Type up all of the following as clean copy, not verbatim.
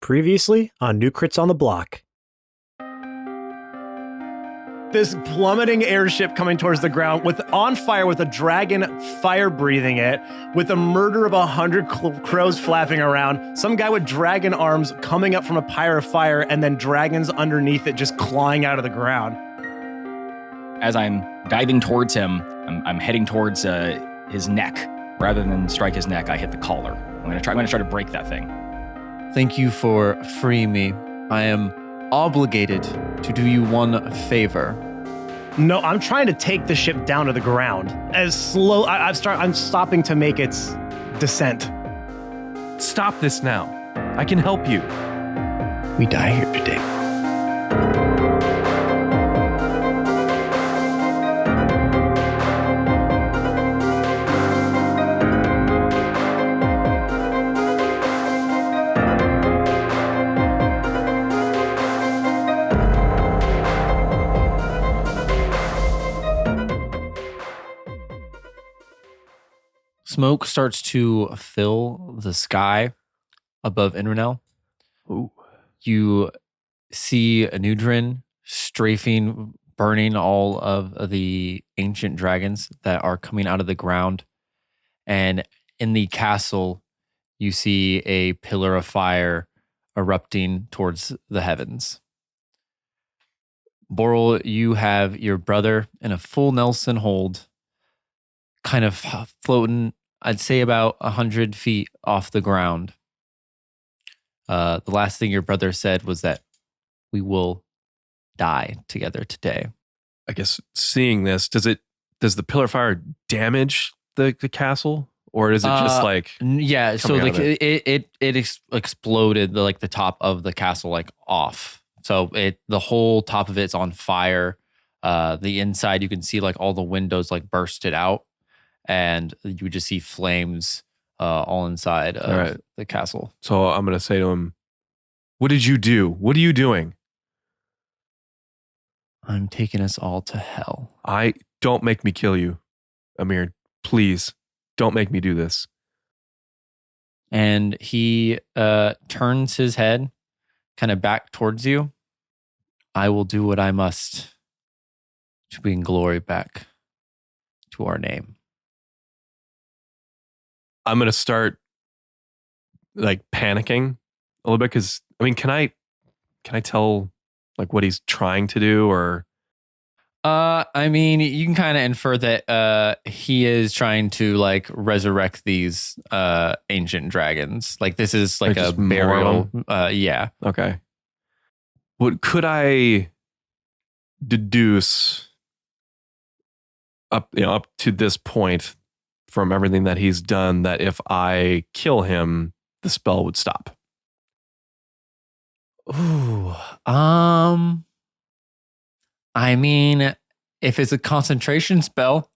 Previously on New Crits on the Block. This plummeting airship coming towards the ground on fire with a dragon fire breathing it, with a murder of 100 crows flapping around, some guy with dragon arms coming up from a pyre of fire, and then dragons underneath it just clawing out of the ground. As I'm diving towards him, I'm heading towards his neck. Rather than strike his neck, I hit the collar. I'm gonna try to break that thing. Thank you for freeing me. I am obligated to do you one favor. No, I'm trying to take the ship down to the ground. I'm stopping to make its descent. Stop this now. I can help you. We die here today. Smoke starts to fill the sky above Inranel. Ooh. You see Anudrin strafing, burning all of the ancient dragons that are coming out of the ground. And in the castle, you see a pillar of fire erupting towards the heavens. Boral, you have your brother in a full Nelson hold, kind of floating, I'd say about 100 feet off the ground. The last thing your brother said was that we will die together today. I guess seeing this, does the pillar of fire damage the castle? Or is it just like... Yeah, so like it exploded the top of the castle like off. So the whole top of it's on fire. The inside you can see like all the windows like bursted out. And you would just see flames all inside of the castle. So I'm going to say to him, what did you do? What are you doing? I'm taking us all to hell. Don't make me kill you, Amir. Please, don't make me do this. And he turns his head kind of back towards you. I will do what I must to bring glory back to our name. I'm going to start like panicking a little bit because, I mean, can I tell like what he's trying to do or? I mean, you can kind of infer that he is trying to like resurrect these ancient dragons. Like this is like a burial. Yeah. Okay. What could I deduce up to this point from everything that he's done, that if I kill him, the spell would stop? Ooh, I mean, if it's a concentration spell,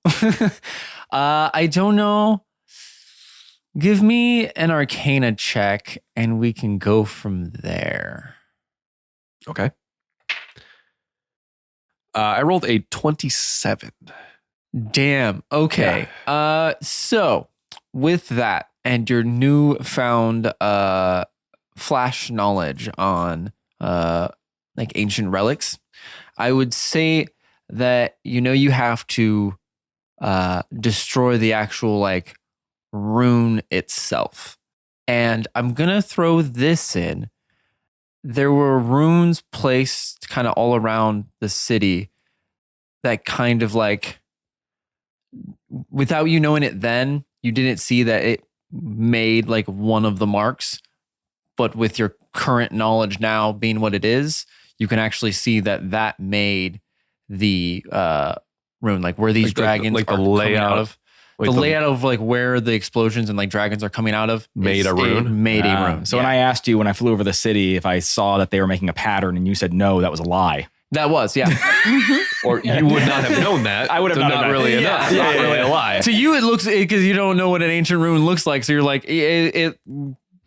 I don't know. Give me an Arcana check and we can go from there. Okay. I rolled a 27. Damn. Okay. Yeah. So with that and your newfound flash knowledge on like ancient relics, I would say that you have to destroy the actual like rune itself. And I'm gonna throw this in. There were runes placed kind of all around the city that kind of like, without you knowing it then, you didn't see that it made like one of the marks. But with your current knowledge now being what it is, you can actually see that made the rune, like where these like dragons are coming out of. The layout of like where the explosions and like dragons are coming out of made a rune. So when I asked you when I flew over the city if I saw that they were making a pattern and you said no, that was a lie. That was, yeah. Or you would not have known that. I would have so not really enough. Yeah. Not really a lie. To you, it looks, because you don't know what an ancient rune looks like. So you're like,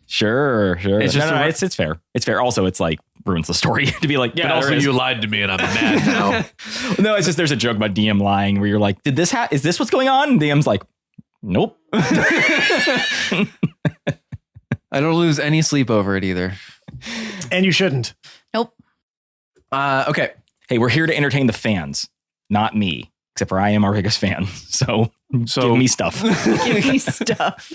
Sure. It's just it's fair. It's fair. Also, it's like ruins the story to be like, yeah. But also, you lied to me and I'm mad now. No, it's just there's a joke about DM lying where you're like, is this what's going on? And DM's like, nope. I don't lose any sleep over it either. And you shouldn't. Nope. Okay. Hey, we're here to entertain the fans, not me. Except for I am our biggest fan. So give me stuff. Give me stuff.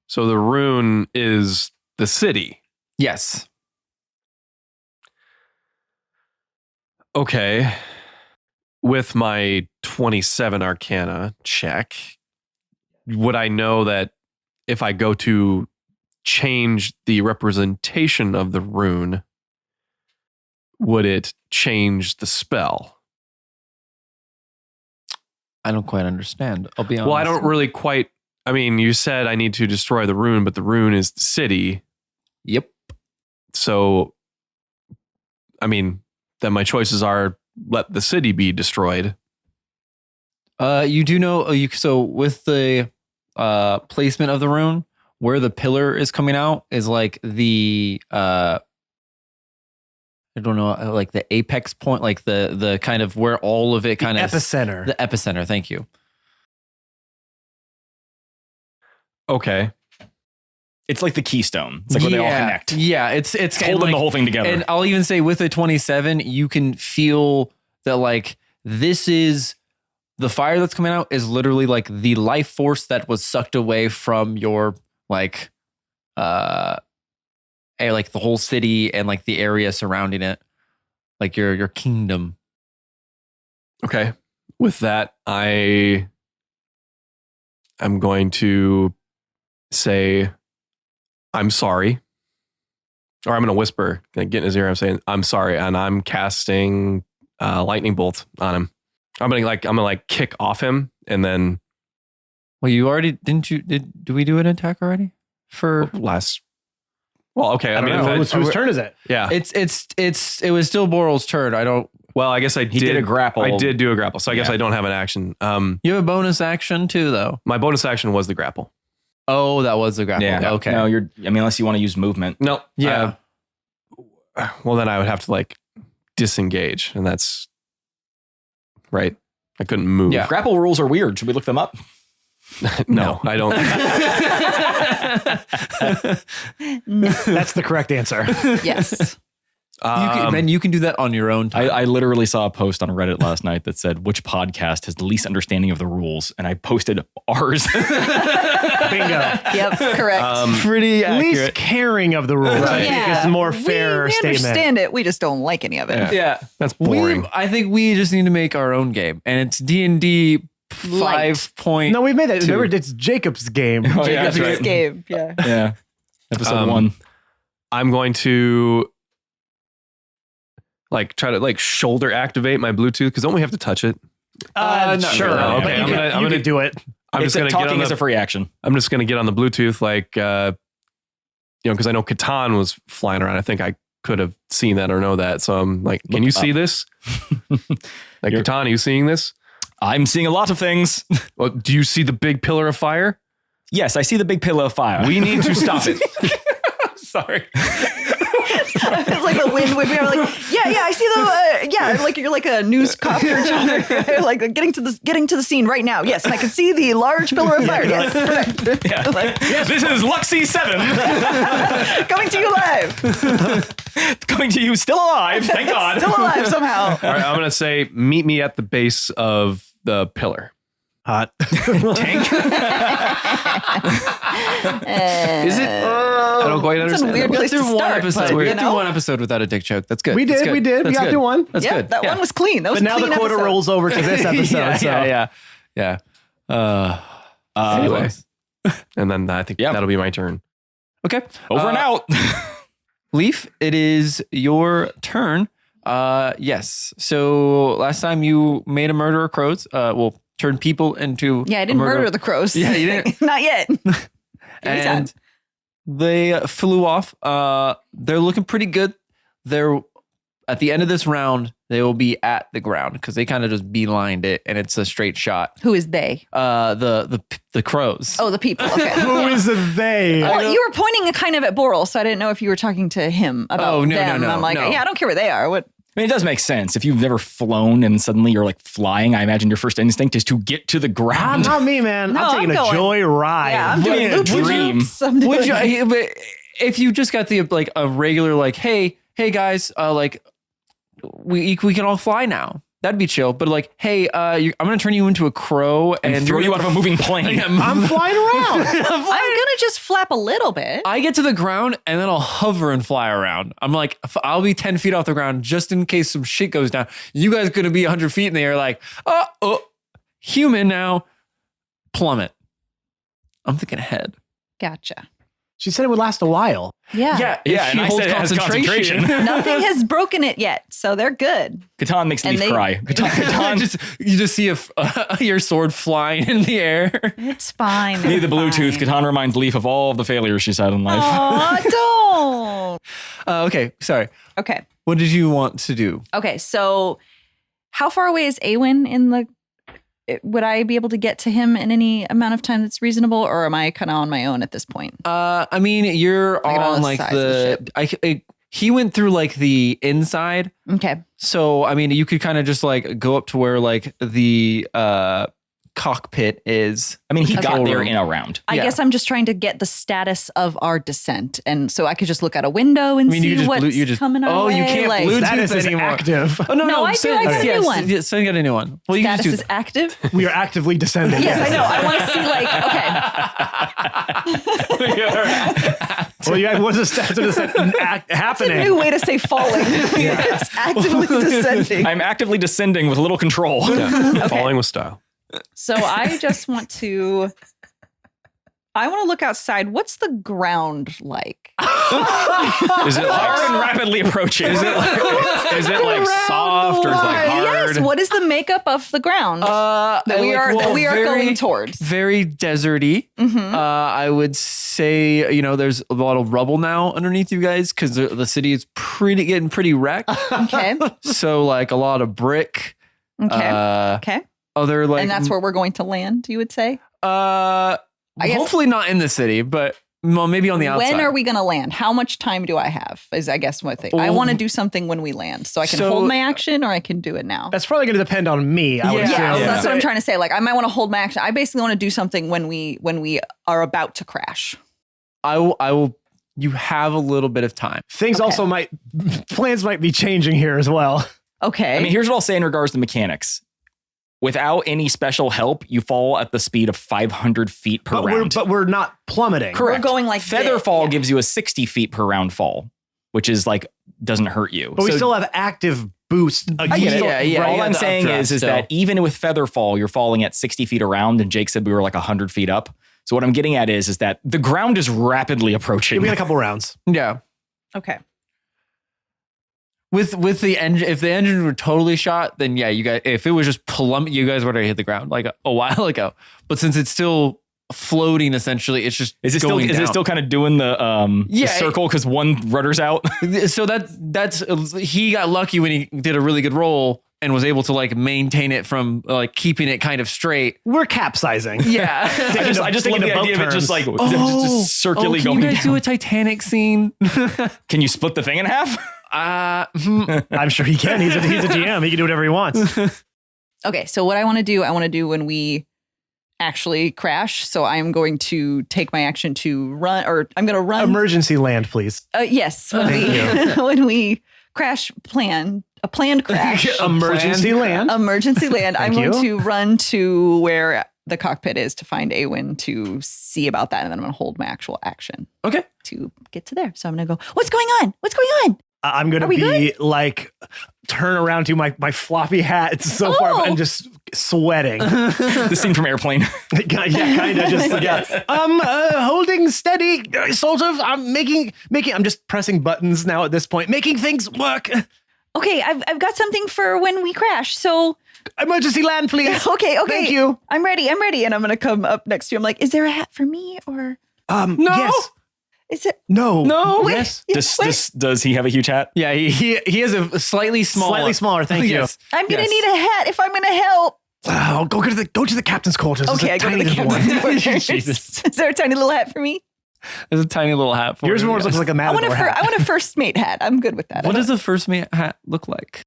So the rune is the city. Yes. Okay. With my 27 Arcana check, would I know that if I go to change the representation of the rune, would it change the spell? I don't quite understand. I'll be honest. Well, I don't really quite. I mean, you said I need to destroy the rune, but the rune is the city. Yep. So, I mean, then my choices are let the city be destroyed. You do know, so with the placement of the rune, where the pillar is coming out is like the, I don't know, like the apex point, like the kind of where all of it kind of epicenter. The epicenter. Thank you. Okay. It's like the keystone. It's like where they all connect. Yeah, it's holding like, the whole thing together. And I'll even say with the 27, you can feel that like this is the fire that's coming out is literally like the life force that was sucked away from your like like the whole city and like the area surrounding it, like your kingdom. Okay. With that, I'm going to say, I'm sorry. Or I'm going to whisper, get in his ear. I'm saying, I'm sorry. And I'm casting lightning bolt on him. I'm going to kick off him. And then. Well, you already, did we do an attack already? For last. Well, okay. I mean, whose turn is it? Yeah. It was still Boral's turn. Well, I guess he did a grapple. I did do a grapple. So I guess I don't have an action. You have a bonus action too, though. My bonus action was the grapple. Oh, that was the grapple. Yeah. Okay. No, unless you want to use movement. No. Yeah. Well, then I would have to like disengage, and that's right. I couldn't move. Yeah. Grapple rules are weird. Should we look them up? No, I don't. That's the correct answer. Yes. You can do that on your own time. I literally saw a post on Reddit last night that said, which podcast has the least understanding of the rules? And I posted ours. Bingo. Yep. Correct. Pretty accurate. Least caring of the rules. I think is a more fair we statement. understand it. We just don't like any of it. Yeah. That's boring. I think we just need to make our own game, and it's D&D Light. 5. No, we made that. Two. Remember, it's Jacob's game. Oh, yeah, Jacob's that's right. game. Yeah. Yeah. Episode 1. I'm going to try to shoulder activate my Bluetooth, because don't we have to touch it? No, sure. No, Okay, but I'm you gonna could do it. I'm just going to get talking on is a free action. I'm just going to get on the Bluetooth, because I know Catan was flying around. I think I could have seen that or know that. So I'm like, can you see this? Catan, are you seeing this? I'm seeing a lot of things. Well, do you see the big pillar of fire? Yes, I see the big pillar of fire. We need to stop it. Sorry. It's like the wind would be like, I see like you're like a news copter, like getting to the scene right now. Yes, and I can see the large pillar of fire. Yes, correct. Yeah. Yes, this is Luxie 7. Coming to you live. Coming to you still alive, thank God. Still alive somehow. All right, I'm going to say, meet me at the base of the pillar. Hot. Tank. Is it? I don't quite It's a understand. weird that. place to start. We but, got through one episode without a dick joke. That's good. We That's did. good. We did. That's We got good. through one. That's yeah, good. that one was clean. That was But now clean the quota episode. rolls over to this episode. Yeah. Anyways. And then I think that'll be my turn. Okay. Over and out. Leaf, it is your turn. Yes. So last time you made a murder of crows. Turned people into. Yeah, I didn't murder the crows. Yeah, you didn't. Not yet. And they flew off. They're looking pretty good. They're at the end of this round. They will be at the ground because they kind of just beelined it, and it's a straight shot. Who is they? The crows. Oh, the people. Okay. Who is they? Well, you were pointing kind of at Boral, so I didn't know if you were talking to him about Oh, no, them. no, I'm like, no. yeah, I don't care where they are. What? I mean, it does make sense. If you've never flown and suddenly you're like flying, I imagine your first instinct is to get to the ground. Not me, man. No, I'm taking I'm a going- joy ride. Yeah, I'm doing a loops and dream. loops. I'm doing- Would you, if you just got the a regular hey, hey guys, like we can all fly now. That'd be chill. But like, hey, I'm gonna turn you into a crow and throw you out of a moving plane. I'm flying around. I'm gonna just flap a little bit. I get to the ground and then I'll hover and fly around. I'm like, I'll be 10 feet off the ground just in case some shit goes down. You guys gonna be 100 feet in the air, like, human now, plummet. I'm thinking ahead. Gotcha. She said it would last a while. Yeah. if Yeah, she and I holds said it has concentration. Nothing has broken it yet, so they're good. Catan makes And Leaf they- cry. Catan, you just see your sword flying in the air. It's fine. Be the Bluetooth. Catan reminds Leaf of all of the failures she's had in life. Oh, don't. Okay, sorry. Okay. What did you want to do? Okay. So, how far away is Awen in the? Would I be able to get to him in any amount of time that's reasonable, or am I kind of on my own at this point? I mean, you're Like on on the like size of the he went through like the inside. Okay. So, I mean, you could kind of just like go up to where like the cockpit is. I mean, he Okay. got there in a round. I Yeah. guess I'm just trying to get the status of our descent, and so I could just look out a window and I mean, see you just what's coming our way. you can't like, Bluetooth Status is anymore. active. Oh no, No, I do. I got a new one. So you got a new one. Well, you can status just is active. We are actively descending. Yes, I know. I want to see like Well, yeah, what's the status of this a happening? new way to say falling. It's actively descending. I'm actively descending with little control. Falling with style. So I just want to. I want to look outside. What's the ground like? Is it Hard and like rapidly approaching. is it like soft or is it like hard? Yes. What is the makeup of the ground that we are going towards? Very deserty. Mhm. I would say, there's a lot of rubble now underneath you guys because the city is getting pretty wrecked. Okay. So like a lot of brick. Okay. Uh, Okay. Other like And that's where we're going to land, you would say? I guess- hopefully not in the city, but well, maybe on the outside. When are we going to land? How much time do I have? Is I guess one thing. I Oh. want to do something when we land, so I can So- hold my action, or I can do it now. That's probably going to depend on me. I would Yeah. assume. Yeah, Yeah. that's what I'm trying to say. Like, I might want to hold my action. I basically want to do something when we are about to crash. I will. You have a little bit of time. Things Okay. also plans might be changing here as well. Okay. I mean, here's what I'll say in regards to mechanics. Without any special help, you fall at the speed of 500 feet per round. But we're not plummeting. Correct. We're going like Feather this, fall yeah. gives you a 60 feet per round fall, which is like doesn't hurt you. But we So- still have active boost. I get it. Yeah, yeah, All yeah, I'm the saying updraft is still. that even with feather fall, you're falling at 60 feet around, and Jake said we were like 100 feet up. So what I'm getting at is that the ground is rapidly approaching. We got a couple rounds. Yeah. Okay. With the engine, if the engine were totally shot, then yeah, you guys. If it was just plummet, you guys would have hit the ground like a while ago. But since it's still floating, essentially, it's just Is it still going is it down. still kind of doing the Yeah, circle because one rudder's out? So that's he got lucky when he did a really good roll and was able to like maintain it from like keeping it kind of straight. We're capsizing. Yeah. I just love Thinking the of boat idea of it just terms. like just circularly can going you guys down. do a Titanic scene? Can you split the thing in half? I'm sure he can. He's a GM. He can do whatever he wants. Okay. So what I want to do when we actually crash. So I'm going to take my action to run, or I'm going to run. Emergency land, please. Yes. When Thank we, when we crash a planned crash. Emergency land. Emergency land. I'm Thank going you. to run to where the cockpit is to find Awen to see about that. And then I'm going to hold my actual action Okay. to get to there. So I'm going to go, what's going on? What's going on? I'm going to Are we be like, turn around to my floppy hat. It's so far Oh. and just sweating. The scene from Airplane. Yeah, kind of just, yeah. Holding steady, sort of. I'm just pressing buttons now at this point, making things work. Okay, I've got something for when we crash. So Emergency land, please. okay. Thank you. I'm ready. And I'm going to come up next to you. I'm like, is there a hat for me or No. Yes. is it? No. No. Yes. Does he have a huge hat? Yeah, he has a slightly smaller. Slightly smaller. Thank you. Yes. I'm going to Yes. need a hat if I'm going to help. Oh, go to the captain's quarters. There's Okay, a I go to tiny the little one. captain's quarters. Jesus. Is there a tiny little hat for me? There's a tiny little hat for Yours you more guys. looks like a I want matador hat. I want a first mate hat. I'm good with that. What does a first mate hat look like?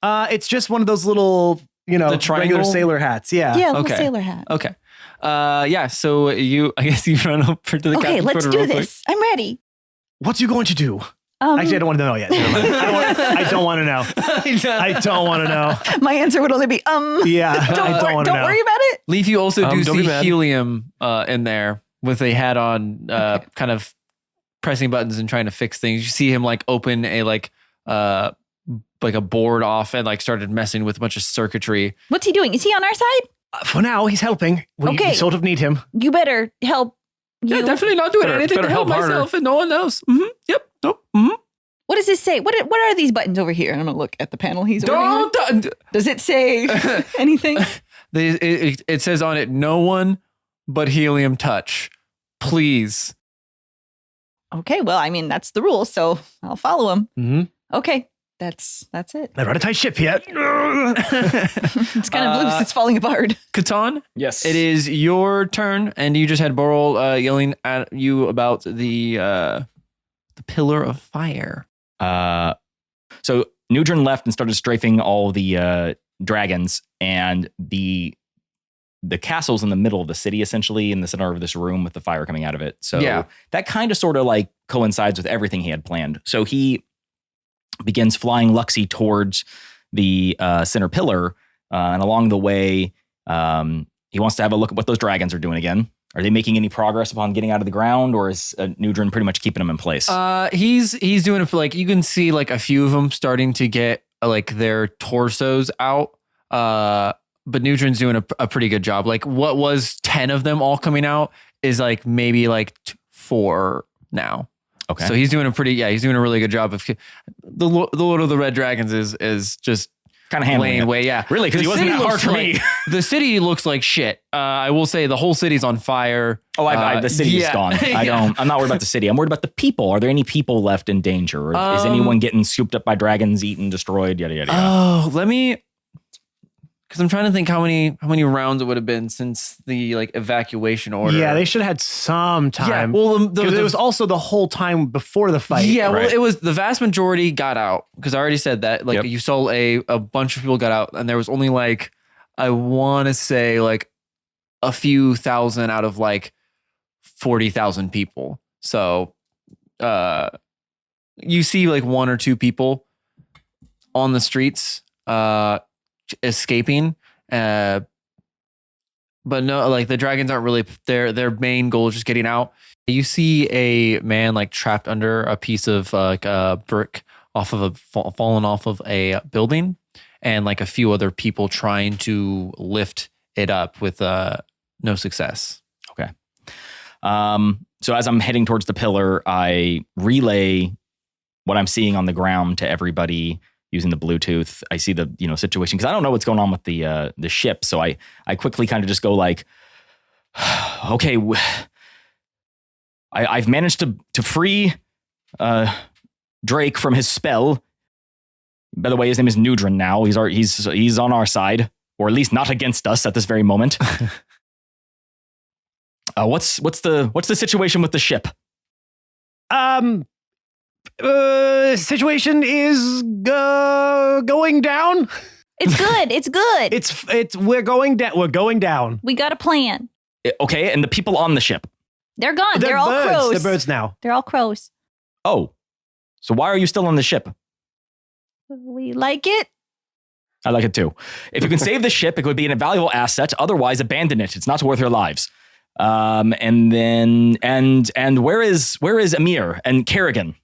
It's just one of those little, The regular triangle? sailor hats. Yeah. Yeah, a little Okay. sailor hat. Okay. Yeah. So I guess you run over to the Okay, captain's let's quarter do real quick. this. I'm ready. What are you going to do? Actually, I don't want to know yet. Never mind. I don't want to know. I don't want to know. My answer would only be Yeah, I don't want to know. Don't worry about it. Leaf, you also do don't be see mad. Helium in there with a hat on, kind of pressing buttons and trying to fix things. You see him like open a like a board off and like started messing with a bunch of circuitry. What's he doing? Is he on our side? For now, he's helping. We Okay. sort of need him. You better help. Yeah, definitely not doing anything better to help help harder. myself and no one else. Mm-hmm. Yep. Nope. Mm-hmm. What does this say? What are these buttons over here? And I'm gonna look at the panel he's working on. Don't. Does it say anything? It says on it, no one but Helium touch. Please. Okay, well, I mean that's the rule, so I'll follow him. Mm-hmm. Okay, that's it. Never had a tight ship yet. It's kind of loose. It's falling apart. Catan, Yes. it is your turn, and you just had Boral yelling at you about the pillar of fire. So Nudrin left and started strafing all the dragons, and the castle's in the middle of the city, essentially in the center of this room with the fire coming out of it. So Yeah. that kind of sort of like coincides with everything he had planned. So he begins flying Luxie towards the center pillar, and along the way, he wants to have a look at what those dragons are doing again. Are they making any progress upon getting out of the ground, or is Nudrin pretty much keeping them in place? He's doing it, like you can see like a few of them starting to get like their torsos out. But Nudrin's doing a pretty good job. Like what was 10 of them all coming out is like maybe like 4 now. Okay. So he's doing a really good job. Of the Lord of the Red Dragons is just kind of handling laying it. way. Yeah, Really, because The he wasn't city that hard looks for like- me. The city looks like shit. I will say the whole city's on fire. Oh, the city is yeah. gone. I'm not worried about the city. I'm worried about the people. Are there any people left in danger? Or is anyone getting scooped up by dragons, eaten, destroyed, yada, yada, yada? Oh, let me, because I'm trying to think how many rounds it would have been since the like evacuation order. Yeah, they should have had some time. Yeah, well, Because it was also the whole time before the fight. Yeah, well, right. it was the vast majority got out because I already said that. Like Yep. you saw a bunch of people got out, and there was only like I want to say like a few thousand out of like 40,000 people. So, you see like 1 or 2 people on the streets, escaping. But no, like the dragons aren't really their main goal is just getting out. You see a man like trapped under a piece of like a brick off of fallen off of a building, and like a few other people trying to lift it up with no success. Okay. So as I'm heading towards the pillar, I relay what I'm seeing on the ground to everybody using the Bluetooth. I see the situation because I don't know what's going on with the ship. So I quickly kind of just go like, okay, I've managed to free Drake from his spell. By the way, his name is Nudrin now. He's on our side, or at least not against us at this very moment. What's the situation with the ship? Situation is going down. It's good. It's good. It's we're going down. We're going down. We got a plan. Okay, and the people on the ship. They're gone. They're all birds. crows. They're birds now. They're all crows. Oh, so why are you still on the ship? We like it. I like it too. If you can save the ship, it would be an invaluable asset. Otherwise, abandon it. It's not worth your lives. And then where is Amir and Kerrigan?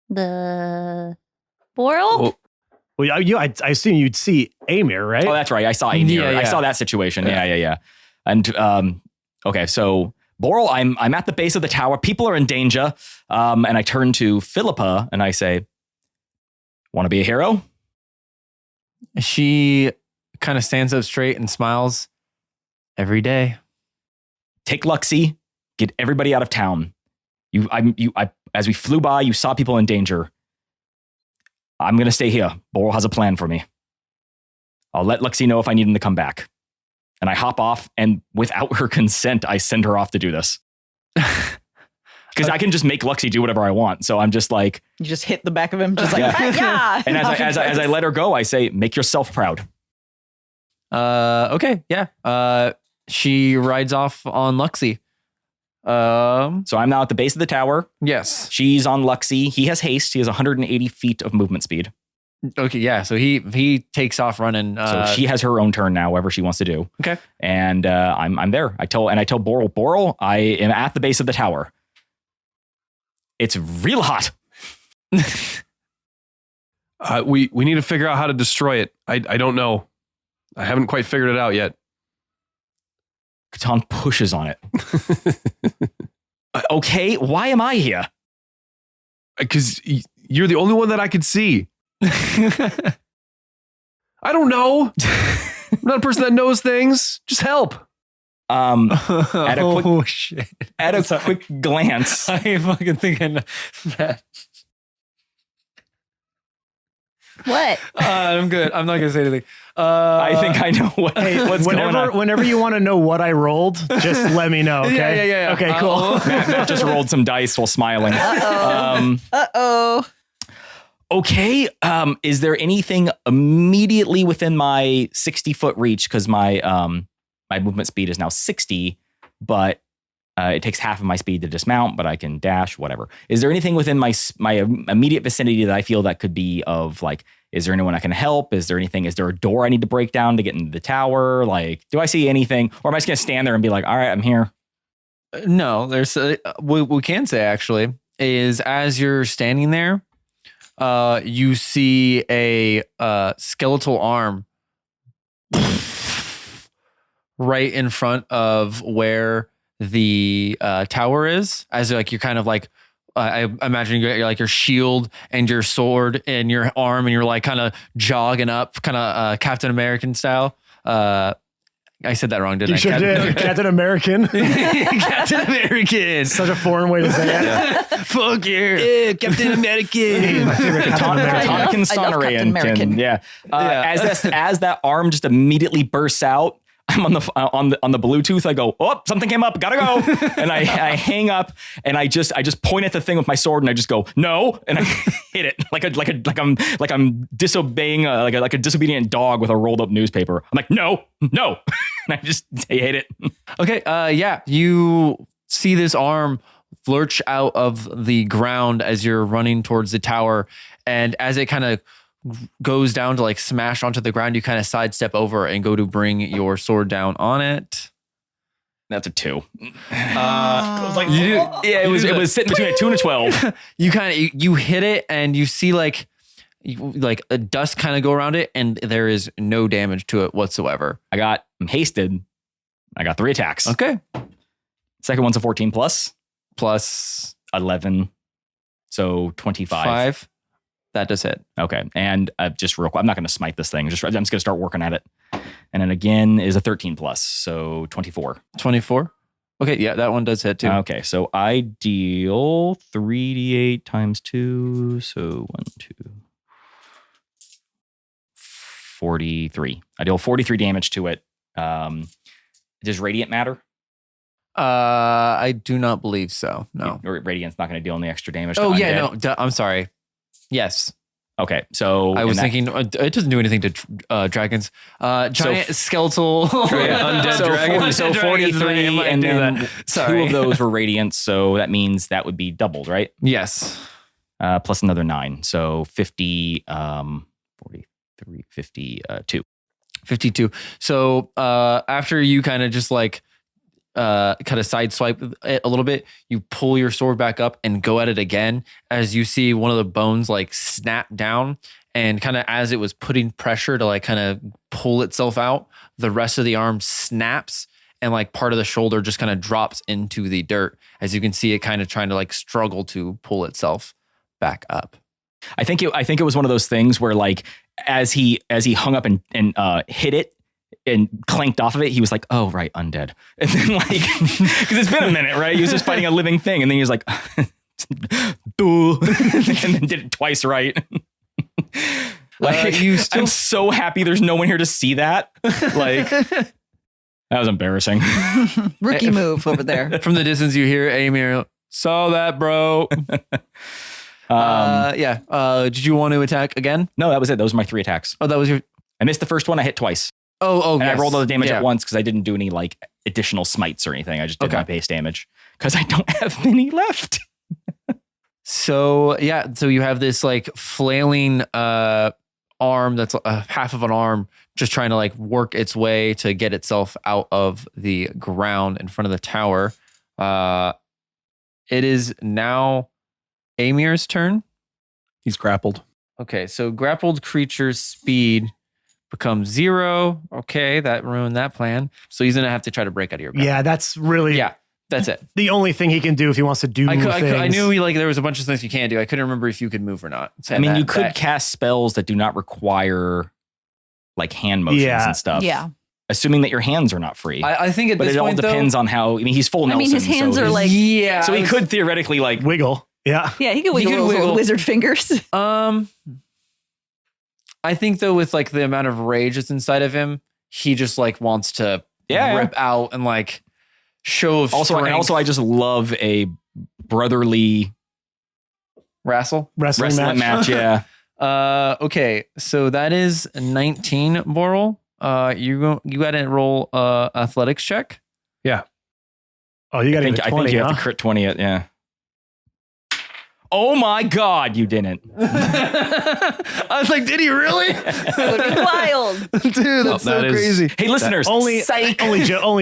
The Boral? Well, I assume you'd see Amir, right? Oh, that's right. I saw Amir. Yeah. I saw that situation. Yeah. And okay, so Boral, I'm at the base of the tower. People are in danger. And I turn to Philippa and I say, "Want to be a hero?" She kind of stands up straight and smiles. Every day. Take Luxie, get everybody out of town. As we flew by, you saw people in danger. I'm going to stay here. Boral has a plan for me. I'll let Luxie know if I need him to come back. And I hop off, and without her consent, I send her off to do this. Because I can just make Luxie do whatever I want. So I'm just like... You just hit the back of him, just like, Yeah. yeah. And as I let her go, I say, make yourself proud. Okay, yeah. She rides off on Luxie. So I'm now at the base of the tower. Yes. She's on Luxie. He has haste. He has 180 feet of movement speed. Okay. Yeah. So he takes off running. So she has her own turn now, whatever she wants to do. Okay. And I'm there. I tell Boral, I am at the base of the tower. It's real hot. We need to figure out how to destroy it. I don't know. I haven't quite figured it out yet. Catan pushes on it. Okay, why am I here? Because you're the only one that I could see. I don't know. I'm not a person that knows things. Just help. At a quick, shit. at a quick glance, I fucking think I know that. What? I'm good. I'm not gonna say anything. I think I know what's going on. Whenever you want to know what I rolled, just let me know. Okay. Yeah. Okay. Cool. Matt just rolled some dice while smiling. Uh-oh. Okay. Is there anything immediately within my 60-foot reach? Because my movement speed is now 60, but it takes half of my speed to dismount, but I can dash, whatever. Is there anything within my immediate vicinity that I feel that could be of like, is there anyone I can help? Is there a door I need to break down to get into the tower? Like, do I see anything? Or am I just going to stand there and be like, all right, I'm here? No, there's what we can say actually is as you're standing there, you see a skeletal arm right in front of where the tower is, as like you're kind of like I imagine you're like your shield and your sword and your arm, and you're like kind of jogging up, kind of Captain American style. I said that wrong, didn't I? You sure did. Captain American. Captain American. Such a foreign way to say it. Yeah. Fuck yeah, Captain American. My favorite Captain American. I love Captain American. As that arm just immediately bursts out, I'm on the Bluetooth. I go, oh, something came up, gotta go, and I hang up, and I just point at the thing with my sword, and I just go no, and I hit it like I'm disobeying like a disobedient dog with a rolled up newspaper. I'm like no, and I just hit it. Okay, yeah, you see this arm lurch out of the ground as you're running towards the tower, and as it kind of goes down to like smash onto the ground, you kind of sidestep over and go to bring your sword down on it. That's a 2. It was sitting between a 2 and a 12. You hit it and you see like a dust kind of go around it, and there is no damage to it whatsoever. I'm hasted. I got 3 attacks. Okay. Second one's a 14 plus 11, so 25. 5. That does hit. Okay. And just real quick, I'm not going to smite this thing. I'm just going to start working at it. And then again is a 13 plus, so 24. 24. Okay. Yeah, that one does hit too. Okay. So I deal 3d8 times 2. So 1, 2, 43. I deal 43 damage to it. Does Radiant matter? I do not believe so. No. Radiant's not going to deal any extra damage. Oh, to yeah. undead. No, I'm sorry. Yes. Okay, so I was thinking it doesn't do anything to dragons. Giant skeletal undead dragons. So 43, and then Sorry. 2 of those were radiant, so that means that would be doubled, right? Yes. Plus another 9, so 50, 43, 52. 52. So after you kind of just like kind of sideswipe it a little bit, you pull your sword back up and go at it again as you see one of the bones like snap down, and kind of as it was putting pressure to like kind of pull itself out, the rest of the arm snaps and like part of the shoulder just kind of drops into the dirt, as you can see it kind of trying to like struggle to pull itself back up. I think it was one of those things where like as he hung up and hit it and clanked off of it, he was like, oh, right, undead. And then like, because it's been a minute, right? He was just fighting a living thing. And then he was like, duh, and then did it twice right. Like, I'm so happy there's no one here to see that. Like, that was embarrassing. Rookie move over there. From the distance, you hear Amir, saw that, bro. Yeah. Did you want to attack again? No, that was it. Those were my 3 attacks. Oh, that was your... I missed the first one. I hit twice. Oh, and yes. I rolled all the damage at once because I didn't do any like additional smites or anything. I just did my base damage because I don't have many left. So you have this like flailing arm that's half of an arm just trying to like work its way to get itself out of the ground in front of the tower. It is now Amir's turn. He's grappled. Okay, so grappled creature's speed becomes 0. Okay, that ruined that plan. So he's gonna have to try to break out of your grapple. Yeah, that's really that's it. the only thing he can do if he wants to do things. I knew like there was a bunch of things you can't do. I couldn't remember if you could move or not. So I mean, you could cast spells that do not require like hand motions and stuff. Yeah. Assuming that your hands are not free. I think at but this it all point depends on how. I mean, he's full Nelson. his hands so are like so he could theoretically like wiggle. Yeah. Yeah, he could wiggle those little wizard fingers. I think though with like the amount of rage that's inside of him, he just like wants to rip out and like show of strength. Also, I just love a brotherly Wrestling match. Yeah. Okay, so that is 19, Boral. You got to roll athletics check. Yeah. Oh, you got to 20, I think you have to crit 20 it. Yeah. Oh my God, you didn't. I was like, did he really? Wild. Dude, that's so crazy. Hey, listeners. Only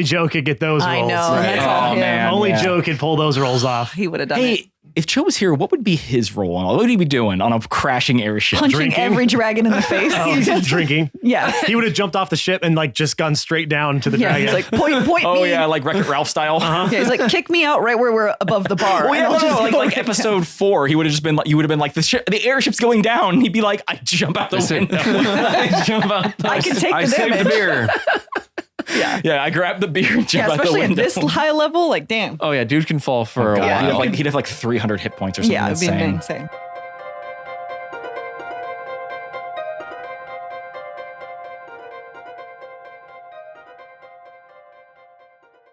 Joe could get those rolls. I know. Right. That's all him. man. Only Joe could pull those rolls off. He would have done it. Hey, if Joe was here, what would be his role? What would he be doing on a crashing airship? Punching drinking? every dragon in the face. Drinking. Yeah. He would have jumped off the ship and like just gone straight down to the Yeah, dragon. he's like, point Oh me. yeah, like Wreck-It Ralph style. Yeah, he's like, kick me out right where we're above the bar. Oh yeah, and I'll just like go like right episode 4, he would have just been like, you would have been like, the airship's going down. And he'd be like, I jump out the window. I jump out. down. I can take I the saved damage. the beer. Yeah, I grabbed the beer and Yeah, jump out the especially at window. this high level, like, damn. Oh yeah, dude can fall for a God. while. He'd have like 300 hit points or something. Yeah, it'd be insane. insane.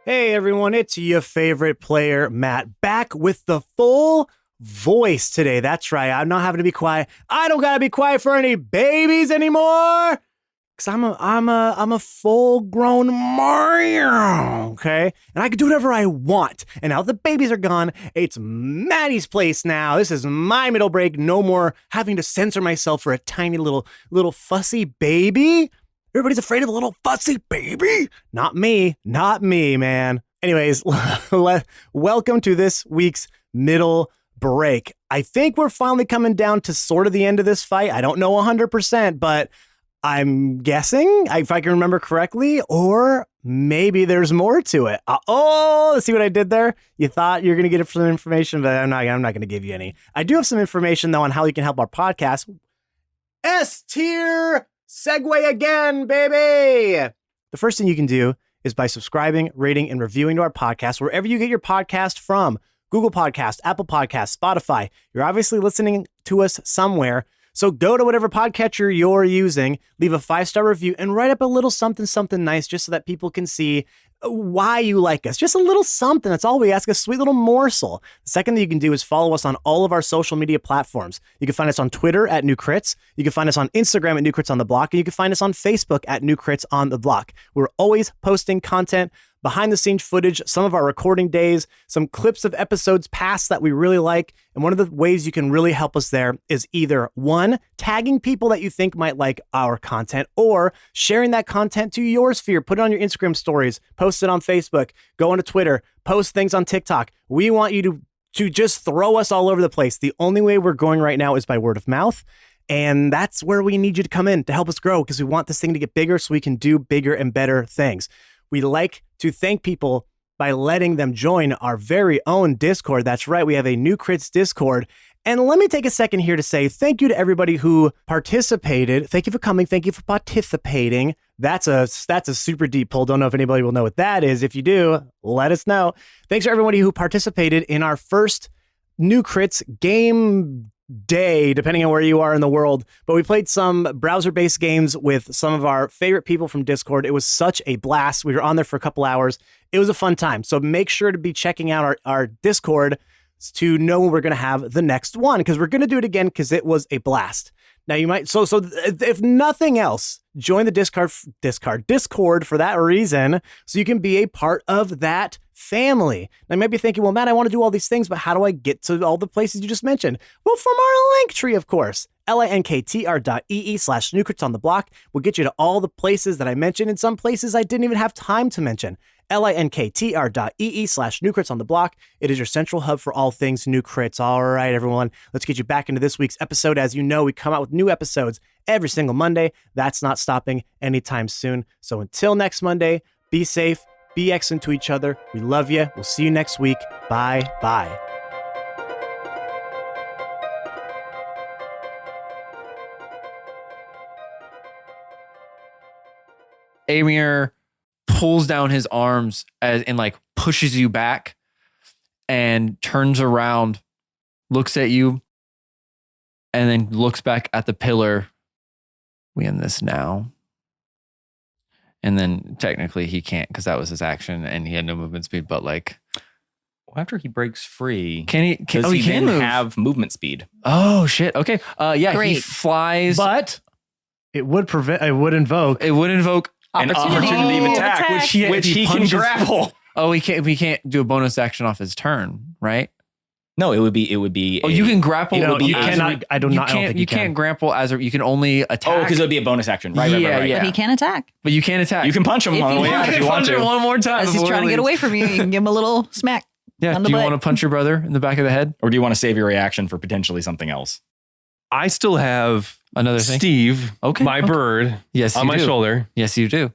Hey everyone, it's your favorite player, Matt, back with the full voice today. That's right, I'm not having to be quiet. I don't gotta be quiet for any babies anymore, because I'm a full-grown Mario, okay? And I can do whatever I want. And now the babies are gone, it's Maddie's place now. This is my middle break. No more having to censor myself for a tiny little fussy baby. Everybody's afraid of a little fussy baby. Not me, man. Anyways, welcome to this week's middle break. I think we're finally coming down to sort of the end of this fight. I don't know 100%, but I'm guessing, if I can remember correctly, or maybe there's more to it. Let's see what I did there. You thought you're going to get some information, but I'm not going to give you any. I do have some information, though, on how you can help our podcast. S-tier segue again, baby. The first thing you can do is by subscribing, rating, and reviewing to our podcast wherever you get your podcast from. Google Podcast, Apple Podcast, Spotify. You're obviously listening to us somewhere. So go to whatever podcatcher you're using, leave a 5-star review, and write up a little something nice just so that people can see why you like us. Just a little something. That's all we ask, a sweet little morsel. The second thing you can do is follow us on all of our social media platforms. You can find us on Twitter at New Crits. You can find us on Instagram at New Crits on the Block. And you can find us on Facebook at New Crits on the Block. We're always posting content, behind the scenes footage, some of our recording days, some clips of episodes past that we really like. And one of the ways you can really help us there is either 1, tagging people that you think might like our content, or sharing that content to your sphere. Put it on your Instagram stories, post it on Facebook, go onto Twitter, post things on TikTok. We want you to just throw us all over the place. The only way we're going right now is by word of mouth. And that's where we need you to come in to help us grow, because we want this thing to get bigger so we can do bigger and better things. We like to thank people by letting them join our very own Discord. That's right, we have a New Crits Discord. And let me take a second here to say thank you to everybody who participated. Thank you for coming. Thank you for participating. That's a super deep pull. Don't know if anybody will know what that is. If you do, let us know. Thanks to everybody who participated in our first New Crits game day, depending on where you are in the world. But we played some browser-based games with some of our favorite people from Discord. It was such a blast. We were on there for a couple hours. It was a fun time. So make sure to be checking out our Discord to know when we're going to have the next one, because we're going to do it again because it was a blast. Now you might if nothing else, join the Discord for that reason, so you can be a part of that family. Now you might be thinking, well, Matt, I want to do all these things, but how do I get to all the places you just mentioned? Well, from our link tree, of course. linktr.ee/Newcrits on the block will get you to all the places that I mentioned, and some places I didn't even have time to mention. linktr.ee/Newcrits on the block. It is your central hub for all things New Crits. All right, everyone, let's get you back into this week's episode. As you know, we come out with new episodes every single Monday. That's not stopping anytime soon. So until next Monday, be safe, be excellent to each other. We love you. We'll see you next week. Bye. Amir pulls down his arms and like pushes you back and turns around, looks at you, and then looks back at the pillar. We end this now. And then technically he can't because that was his action and he had no movement speed, but like After he breaks free, can he he can then move. have movement speed? Oh shit. Okay. He Great. flies. But it would invoke it would invoke An opportunity of attack, attack. which he can punches- grapple. Oh, he can't do a bonus action off his turn, right? No, it would be. Oh, you can grapple. No, you as a- cannot. I don't think You you can't can. grapple as you can only attack. Oh, because it would be a bonus action. Right. Yeah. But he can attack. But you can't attack. You can punch him If on the you way out want. if you want punch him to. one more time. As he's before trying to he get leaves. away from you, you can give him a little smack. Yeah. on Do the you butt. want to punch your brother in the back of the head? Or do you want to save your reaction for potentially something else? I still have Another thing? Steve, Okay, my okay. bird, Yes, on you my do. shoulder, Yes, you do.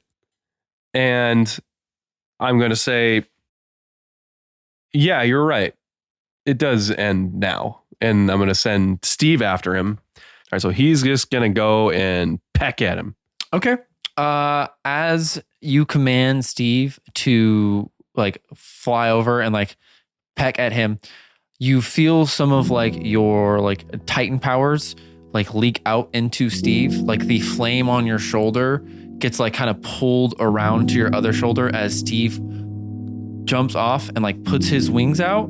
and I'm going to say, yeah, you're right. It does end now, and I'm going to send Steve after him. All right, so he's just going to go and peck at him. Okay. As you command Steve to like fly over and like peck at him, you feel some of like your like Titan powers like leak out into Steve. Like the flame on your shoulder gets like kind of pulled around to your other shoulder as Steve jumps off and like puts his wings out,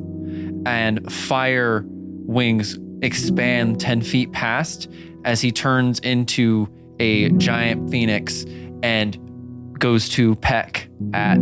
and fire wings expand 10 feet past as he turns into a giant phoenix and goes to peck at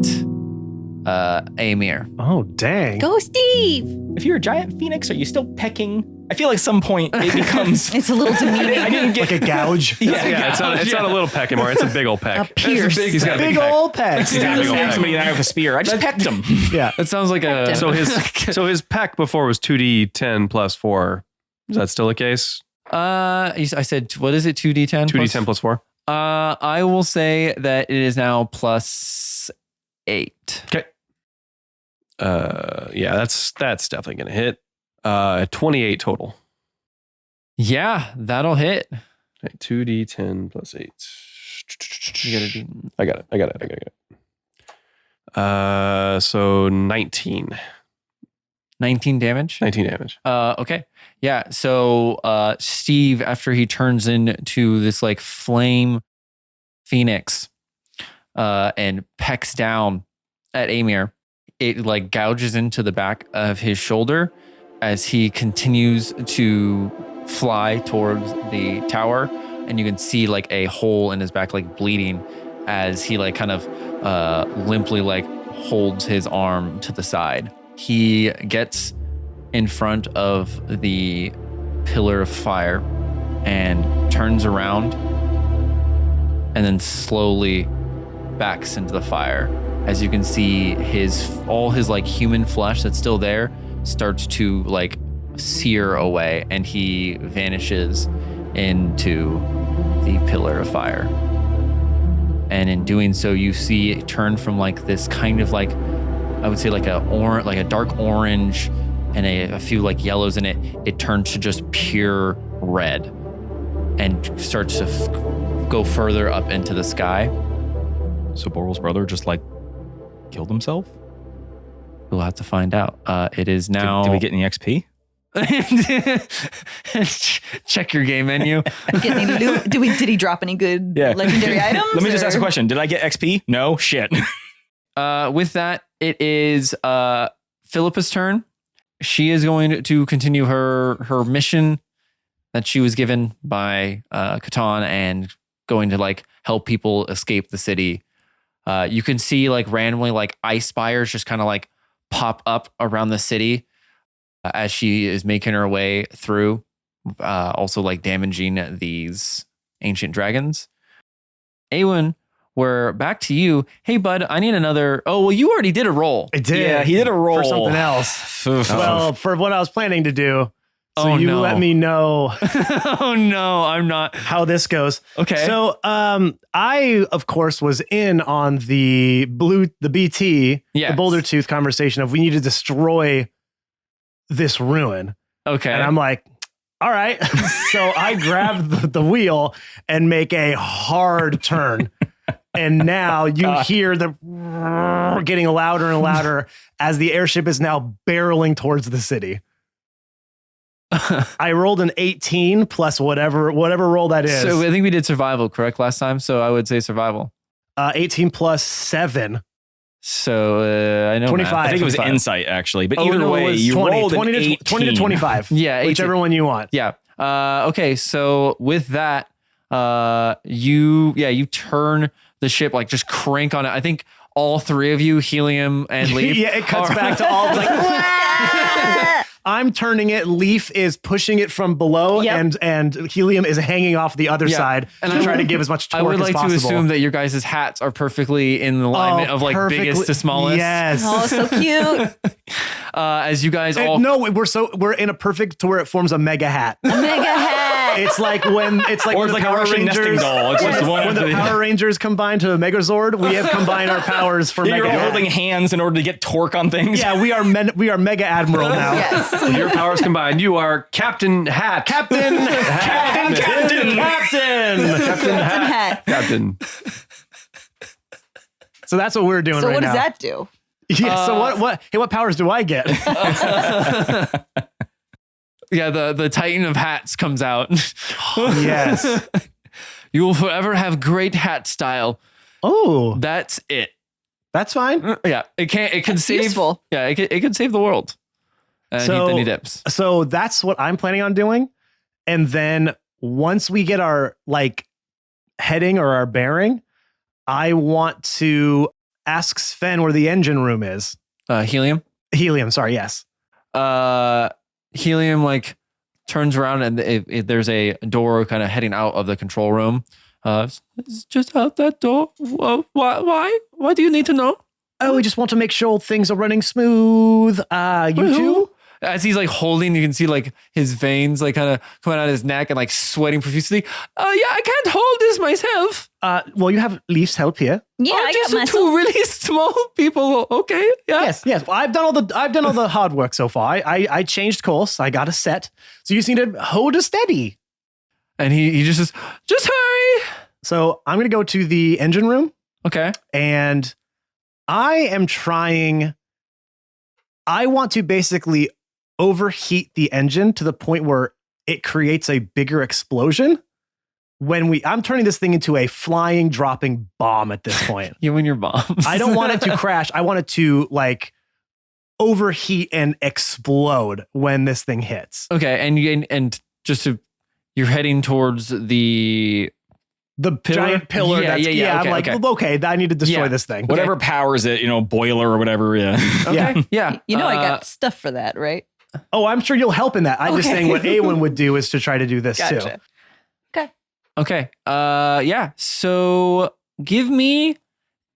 Amir. Oh, dang. Go, Steve. If you're a giant phoenix, are you still pecking? I feel like some point it becomes. It's a little demeaning. I didn't get Like a gouge. Yeah, it's not a little peck anymore. It's a big old peck. A pierce. He's got a Big peck. old peck. He's got a big old peck. somebody with a spear. I just pecked him. Yeah. That sounds like a So his peck before was 2d10 plus 4. Is that still the case? I said what is it? 2d10? 2d10 plus 4. I will say that it is now plus 8. Okay. Yeah, that's definitely gonna hit. 28 total. Yeah, that'll hit. Okay, 2d10 plus 8. You gotta do I got it. So 19 19 damage. damage. Okay. Yeah. So Steve, after he turns into this like flame phoenix and pecks down at Amir, it like gouges into the back of his shoulder as he continues to fly towards the tower. And you can see like a hole in his back, like bleeding as he like kind of limply like holds his arm to the side. He gets in front of the pillar of fire and turns around and then slowly backs into the fire. As you can see, all his like human flesh that's still there starts to like sear away, and he vanishes into the pillar of fire. And in doing so, you see it turn from like this kind of like, I would say like a dark orange and a few like yellows in it. It turns to just pure red and starts to go further up into the sky. So Boral's brother just like killed himself? We'll have to find out. It is now. Did we get any XP? Check your game menu. Get any loot? Did he drop any good Yeah. legendary items? Let me just ask a or- question. Did I get XP? No? Shit. With that, it is Philippa's turn. She is going to continue her mission that she was given by Catan and going to like help people escape the city. You can see like randomly like ice spires just kind of like pop up around the city as she is making her way through, also like damaging these ancient dragons. Awen, we're back to you. Hey, bud, I need another. Oh, well, you already did a roll. I did. Yeah, he did a roll for something else. Well, for what I was planning to do. So Oh, you no. let me know Oh, no, I'm not. how this goes. Okay. So I, of course, was in on the BT, Yes. the Boulder Tooth conversation of we need to destroy this ruin. Okay. And I'm like, all right. So I grab the wheel and make a hard turn. And now you hear the getting louder and louder as the airship is now barreling towards the city. I rolled an 18 plus whatever roll that is. So I think we did survival, correct, last time? So I would say survival. 18 plus 7. So I know 25. I think it was 25. insight actually, but Oh, either no, it way, was you 20, rolled 20 an to 20 to 25. Yeah, 18. Whichever one you want. Yeah. Okay. So with that, you turn the ship, like just crank on it. I think all three of you, Helium and Leaf. Yeah, it cuts back to all like I'm turning it. Leaf is pushing it from below, Yep. and Helium is hanging off the other Yeah. side And to I try to would- give as much torque I would as like possible. to assume that your guys' hats are perfectly in alignment of like perfectly- biggest to smallest. Yes. Oh, so cute. As you guys all No, we're in a perfect to where it forms a mega hat. Mega hat. It's like when or the it's like a Power Russian nesting Rangers. doll. It's just one When of the Power Rangers combine to a Megazord, we have combined our powers for Yeah, Mega you're all Hat. holding hands in order to get torque on things. Yeah, we are Mega Admiral now. Yes. With your powers combined, you are Captain Hat. Captain Hat. Captain. So that's what we're doing So right what now. does that do? Yeah. So what powers do I get? yeah, the Titan of hats comes out. Yes. You will forever have great hat style. Oh, That's it. that's fine. Yeah, it can save. Useful. Yeah, it can save the world. And So- he dips. So that's what I'm planning on doing. And then once we get our like heading or our bearing, I want to ask Sven where the engine room is. Helium. Helium, sorry, yes. Helium like turns around and there's a door kind of heading out of the control room. It's just out that door. Why? Why do you need to know? Oh, we just want to make sure things are running smooth. You too? As he's like holding, you can see like his veins like kind of coming out of his neck and like sweating profusely. Yeah, I can't hold this myself. Well, you have Leaf's help here. Yeah, I just got myself. two really small people. Okay, yeah. Yes. Well, I've done all the hard work so far. I changed course. I got a set. So you just need to hold it steady. And he just says, just hurry. So I'm gonna go to the engine room. Okay. And I want to basically overheat the engine to the point where it creates a bigger explosion. I'm turning this thing into a flying, dropping bomb at this point. You and your bombs. I don't want it to crash. I want it to like overheat and explode when this thing hits. Okay, and just to, you're heading towards the pillar? Giant pillar. Yeah, that's, yeah, I'm okay, like, okay, I need to destroy Yeah. this thing. Whatever powers it, boiler or whatever. Yeah. Okay, yeah. You know I got stuff for that, right? Oh, I'm sure you'll help in that. I'm just Okay. saying what Awen would do is to try to do this too. Gotcha. Okay. Yeah. So give me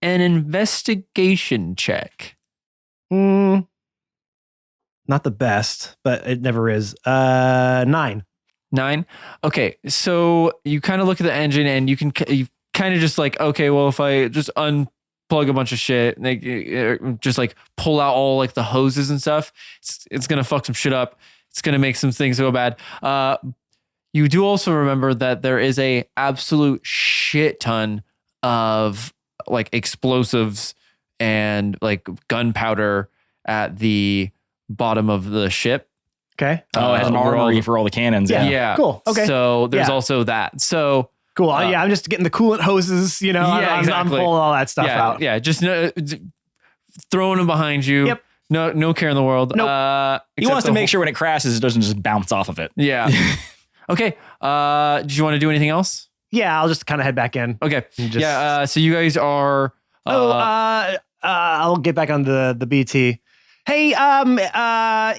an investigation check. Not the best, but it never is. 9. 9. Okay. So you kind of look at the engine and you kind of just like, okay, well, if I just unplug a bunch of shit, like just like pull out all like the hoses and stuff, it's going to fuck some shit up. It's going to make some things go bad. You do also remember that there is a absolute shit ton of like explosives and like gunpowder at the bottom of the ship. Okay. Oh, it has an armory for all the cannons. Yeah. Yeah. Cool. Okay. So there's Yeah. also that. So Cool. Yeah, I'm just getting the coolant hoses, Yeah, I'm exactly. pulling all that stuff yeah, out. yeah, just throwing them behind you. Yep. No care in the world. Nope. He except wants to the make whole- sure when it crashes, it doesn't just bounce off of it. Yeah. Okay. Do you want to do anything else? Yeah, I'll just kind of head back in. Okay. Just- Yeah. So you guys are. I'll get back on the BT. Hey,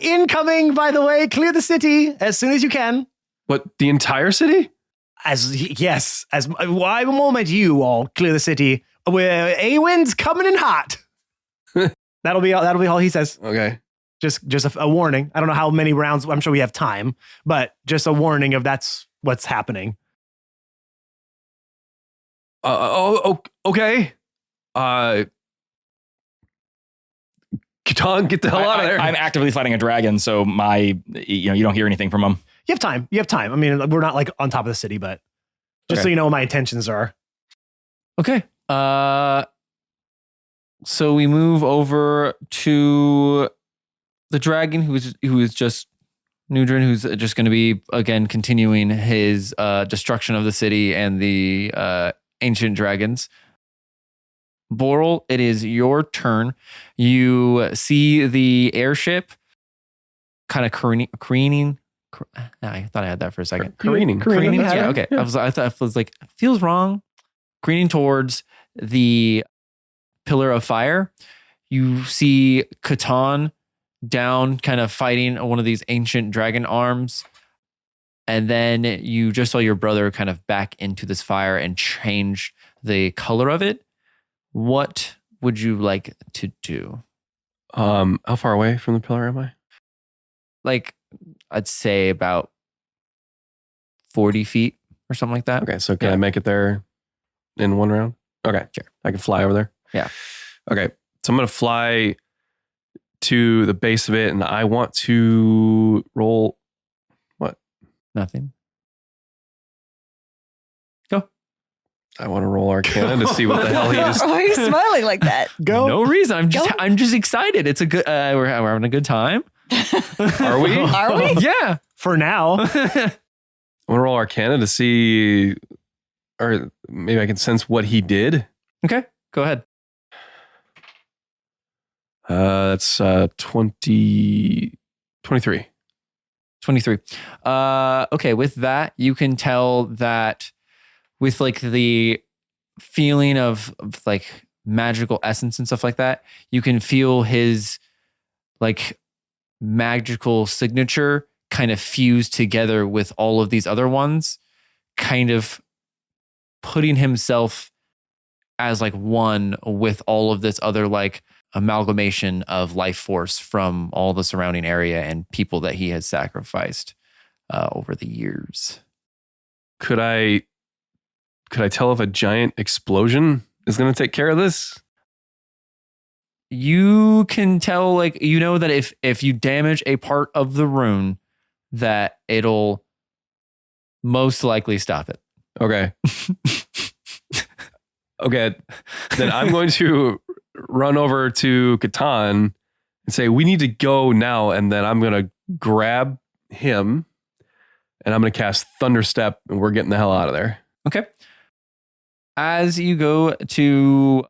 incoming, by the way, clear the city as soon as you can. What, the entire city? Yes, why moment you all clear the city. Where A-Wind's coming in hot. That'll be all he says. Okay. Just a warning. I don't know how many rounds. I'm sure we have time, but just a warning of that's what's happening. Okay. Catan, get the hell out of there. I'm actively fighting a dragon, so you don't hear anything from him. You have time. I mean, we're not like on top of the city, but just so you know what my intentions are. Okay. So we move over to the dragon who is just Nudrin, who's just going to be again continuing his destruction of the city and the ancient dragons. Boral, it is your turn. You see the airship kind of careening. I thought I had that for a second. Careening. Yeah. Okay. I thought it was like, it feels wrong. Careening towards the pillar of fire. You see Catan down, kind of fighting one of these ancient dragon arms. And then you just saw your brother kind of back into this fire and change the color of it. What would you like to do? How far away from the pillar am I? Like, I'd say about 40 feet or something like that. Okay, so can I make it there in one round? Okay, Sure. I can fly over there? Yeah. Okay, so I'm going to fly to the base of it, and I want to roll... What? Nothing. I want to roll Arcana to see what the hell he just... Why are you smiling like that? Go. No reason. I'm just excited. It's a good. We're having a good time. Are we? Are we? Yeah. For now. I want to roll Arcana to see... Or maybe I can sense what he did. Okay. Go ahead. That's 23. 23. Okay. With that, you can tell that with like the feeling of like magical essence and stuff like that, you can feel his like magical signature kind of fused together with all of these other ones, kind of putting himself as like one with all of this other like amalgamation of life force from all the surrounding area and people that he has sacrificed over the years. Could I tell if a giant explosion is going to take care of this? You can tell, like, you know that if you damage a part of the rune, that it'll most likely stop it. Okay. Okay. Then I'm going to run over to Catan and say, we need to go now. And then I'm going to grab him and I'm going to cast Thunderstep and we're getting the hell out of there. Okay. As you go to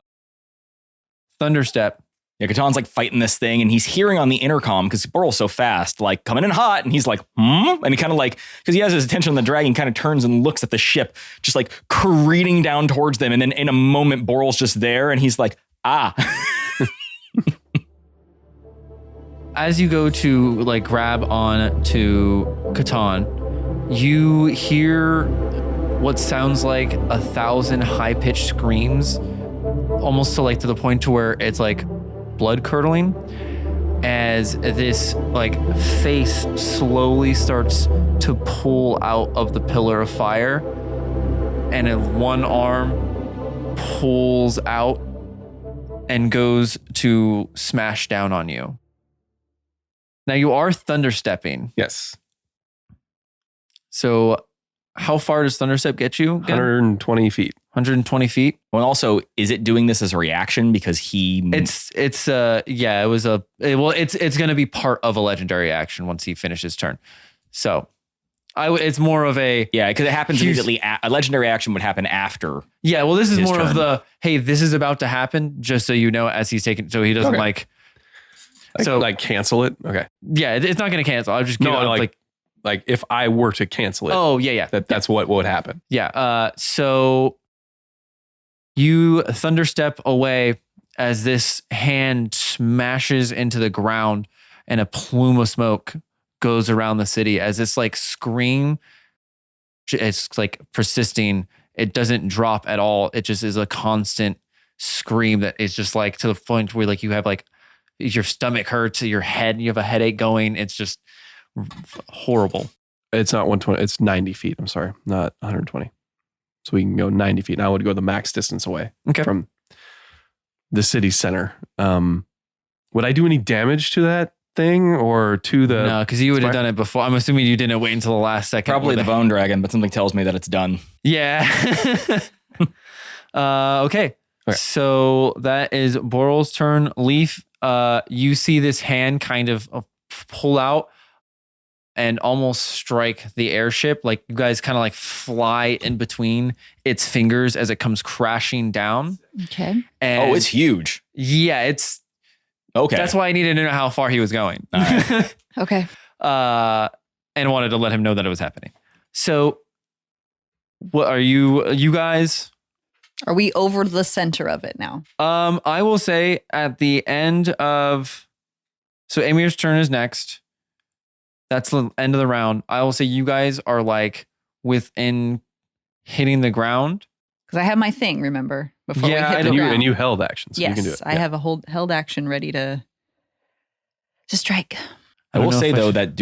Thunderstep, Yeah, Catan's like fighting this thing and he's hearing on the intercom because Boral's so fast, like coming in hot. And he's like, And he kind of like, because he has his attention on the dragon, kind of turns and looks at the ship, just like careening down towards them. And then in a moment, Boral's just there and he's like, As you go to like grab on to Catan, you hear what sounds like 1,000 high-pitched screams, almost to the point to where it's like blood curdling, as this like face slowly starts to pull out of the pillar of fire, and one arm pulls out and goes to smash down on you. Now you are thunderstepping. Yes. So how far does Thunderstep get you again? 120 feet. 120 feet. Well, also, is it doing this as a reaction because he? It's going to be part of a legendary action once he finishes turn. So it's more of a, yeah, because it happens immediately. A legendary action would happen after. Yeah. Well, this is his more turn. of the, hey, this is about to happen, just so you know, as he's taking, so he doesn't Okay. so like cancel it. Okay. yeah, it's not going to cancel. I'll just give No, it like if I were to cancel it, Oh, yeah. that's what would happen. Yeah. So you thunderstep away as this hand smashes into the ground and a plume of smoke goes around the city as this like scream. It's like persisting. It doesn't drop at all. It just is a constant scream that is just like to the point where like you have like your stomach hurts, your head, you have a headache going. It's just horrible. It's not 120. It's 90 feet. I'm sorry, not 120. So we can go 90 feet. And I would go the max distance away from the city center. Would I do any damage to that thing or to the? No, because you would have done it before. I'm assuming you didn't wait until the last second. Probably the bone dragon, but something tells me that it's done. Yeah. Okay. So that is Boral's turn. Leaf, you see this hand kind of pull out and almost strike the airship. Like you guys kind of like fly in between its fingers as it comes crashing down. Okay. And It's huge. yeah, it's Okay. that's why I needed to know how far he was going. All right. Okay. And wanted to let him know that it was happening. So what are you guys? Are we over the center of it now? I will say at the end of, so Amir's turn is next. That's the end of the round. I will say you guys are like within hitting the ground. Because I have my thing, remember? Before Yeah, we hit the And you, ground. and you held action, so you yes, can do it. I have a held action ready to strike. I don't will know say if I though should- that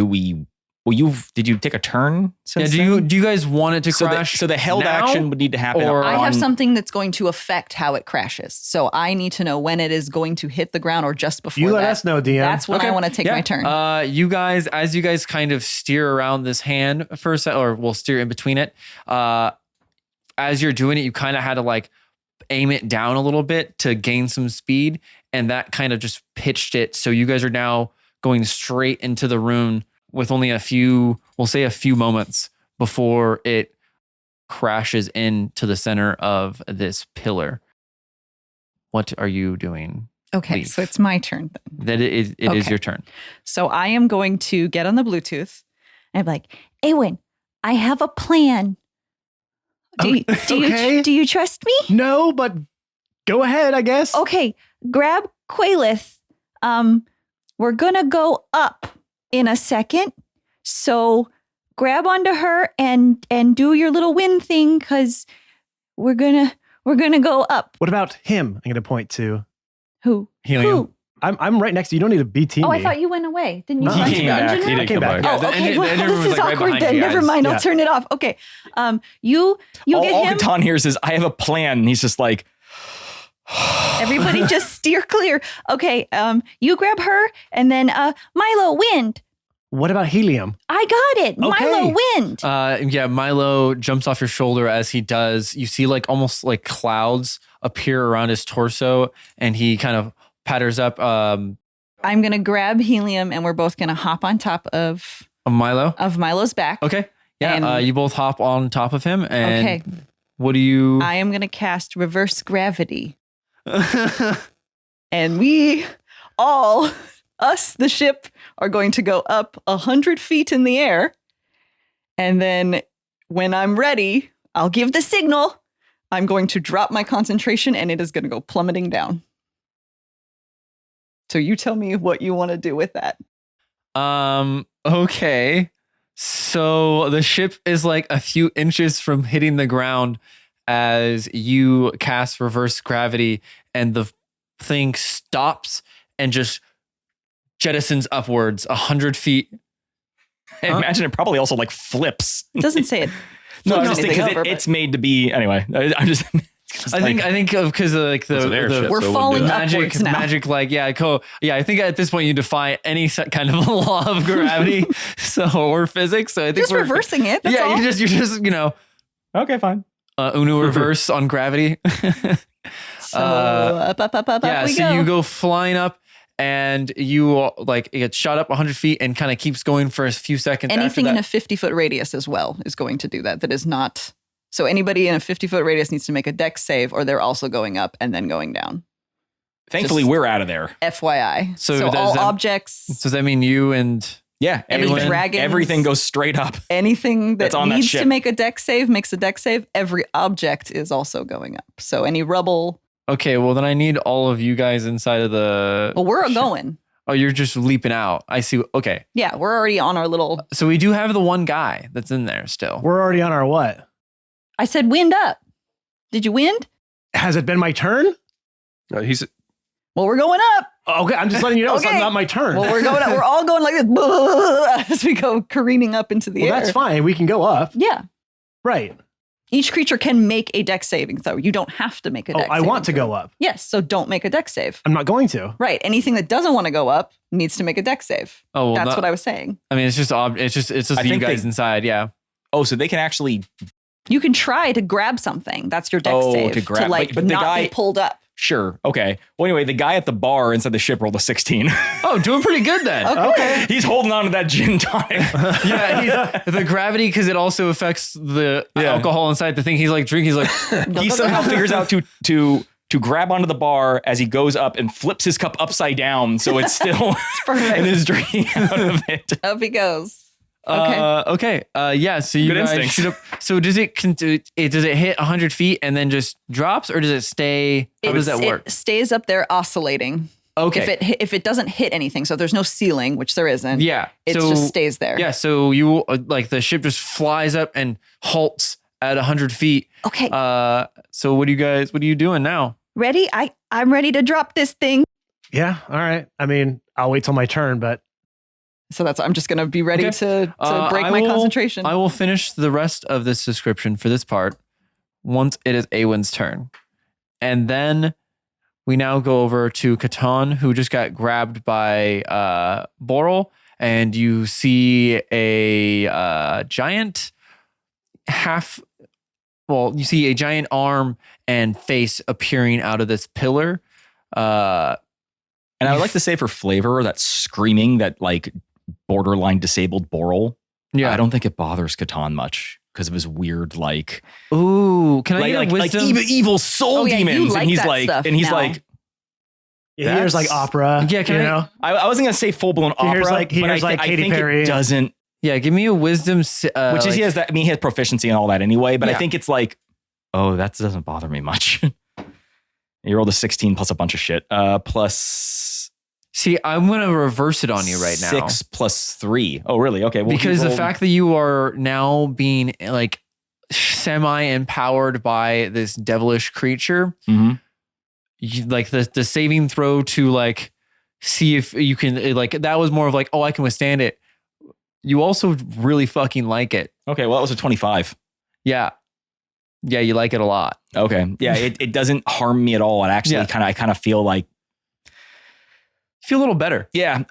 did you take a turn? Yeah, Since do you guys want it to so crash? the held now? action would need to happen. Or- I have on- something that's going to affect how it crashes. So I need to know when it is going to hit the ground or just before You let that. us know, DM. That's when Okay. I want to take Yeah. my turn. You guys, as you guys kind of steer around this hand for a second, or we'll steer in between it. As you're doing it, you kind of had to like aim it down a little bit to gain some speed, and that kind of just pitched it. So you guys are now going straight into the rune with only a few moments before it crashes into the center of this pillar. What are you doing? Okay, leave. so it's my turn then. That it is Okay. your turn. So I am going to get on the Bluetooth and I'm like, Awen, I have a plan. Okay. Do you trust me? No, but go ahead, I guess. Okay, grab Quaylith. We're gonna go up in a second. So grab onto her and do your little wind thing, because we're gonna go up. What about him? I'm going to point to. Who? Helium. Who? I'm right next to you. You don't need to BT Oh, me. I thought you went away. Didn't you No, run he to came the back. engine He room? didn't came come back. back. Oh, the okay. engine- the Well, engine room this was, is like, right awkward behind then. you Never guys. mind. I'll Yeah. turn it off. Okay. You all get him. Catan hears is, I have a plan. And he's just like, Everybody just steer clear. Okay. You grab her and then Milo, wind. What about helium? I got it. Okay. Milo, wind. Yeah, Milo jumps off your shoulder as he does. You see like almost like clouds appear around his torso, and he kind of patters up I'm gonna grab helium and we're both gonna hop on top of Milo. Milo's back. Okay. Yeah, And- you both hop on top of him. And Okay. what do you... I am gonna cast reverse gravity. And we all, us, the ship, are going to go up 100 feet in the air. And then when I'm ready, I'll give the signal. I'm going to drop my concentration and it is going to go plummeting down. So you tell me what you want to do with that. Okay. So the ship is like a few inches from hitting the ground as you cast reverse gravity, and the thing stops and just jettisons upwards 100 feet. I imagine it probably also like flips. It doesn't say it. No, I flips was just anything thinking over, because it's made to be anyway. I'm just. I think because of like It's an airship, We're so it wouldn't falling do up. that. Upwards now. magic, like I think at this point you defy any kind of law of gravity, or physics. So I think Just we're reversing it. That's all. you're just Okay, fine. Uno reverse on gravity. So up Yeah, we so go. you go flying up, and you like it gets shot up 100 feet and kind of keeps going for a few seconds. Anything after in a 50-foot radius as well is going to do that. That is not. So anybody in a 50-foot radius needs to make a dex save, or they're also going up and then going down. Thankfully, Just- we're out of there. FYI. So So does all that- objects. Does that mean you and Yeah, Any everything, dragons? everything goes straight up. Anything that That's on that needs to ship. make a deck save makes a deck save. Every object is also going up. So any rubble. Okay, well then I need all of you guys inside of the. Well, we're ship. going. Oh, you're just leaping out. I see. Okay, Yeah, we're already on our little. so we do have the one guy that's in there still. We're already on our what? I said wind up. Did you wind? Has it been my turn? He's Well, we're going up. Okay, I'm just letting you know Okay. it's not my turn. Well, we're going up. We're all going like this as we go careening up into the Well, air. that's fine. We can go up. Yeah. Right. Each creature can make a deck saving, though. You don't have to make a Oh, deck I saving want to throw. go up. Yes, so don't make a deck save. I'm not going to. Right. Anything that doesn't want to go up needs to make a deck save. Oh, well, That's not- what I was saying. I mean, it's just I you think guys they- inside. Yeah. Oh, so they can actually. You can try to grab something. That's your deck Oh, save. to grab- like but the not guy- be pulled up. Sure. Okay. Well, anyway, the guy at the bar inside the ship rolled a 16. Oh, doing pretty good then. Okay. He's holding on to that gin tonic. Yeah, the gravity because it also affects the Yeah. alcohol inside the thing. He's like drinking. He's like, He somehow figures out to grab onto the bar as he goes up and flips his cup upside down, so it's still Perfect. and is drinking out of it. Up he goes. Okay. okay. Yeah. So you Good guys instincts. shoot up. So does it hit 100 feet and then just drops, or does it stay? How does that work? It stays up there oscillating. Okay. If it doesn't hit anything, so there's no ceiling, which there isn't. Yeah. It so, just stays there. Yeah. So you like the ship just flies up and halts at 100 feet. Okay. So what are you doing now? Ready? I'm ready to drop this thing. Yeah. All right. I mean, I'll wait till my turn, but So I'm just gonna be ready Okay. to break my concentration. I will finish the rest of this description for this part once it is Awen's turn. And then we now go over to Catan, who just got grabbed by Boral, and you see a giant you see a giant arm and face appearing out of this pillar. And I would like to say for flavor, that screaming, that like borderline disabled Boral. Yeah. I don't think it bothers Catan much because of his weird like Ooh, can I like, get like, a like wisdom? evil soul Oh, yeah, you demons, like and he's that like, stuff and he's now. like, he hears like That's- opera. Yeah, can you I- know? I wasn't gonna say full blown He opera, hears like- he but hears like I Katy think Perry. it doesn't. Yeah, give me a wisdom. Which is he has that. I mean, he has proficiency and all that anyway. But Yeah. I think it's like, oh, that doesn't bother me much. You rolled a 16 plus a bunch of shit. Plus See, I'm going to reverse it on you right now. 6 plus 3. Oh, really? Okay. Well, Because he the rolled- fact that you are now being like semi-empowered by this devilish creature, Mhm. like the saving throw to like see if you can like that was more of like, oh, I can withstand it. You also really fucking like it. Okay. Well, that was a 25. Yeah. Yeah, you like it a lot. Okay. Yeah. It doesn't harm me at all. It actually Yeah. I kind of feel like, Feel a little better. yeah.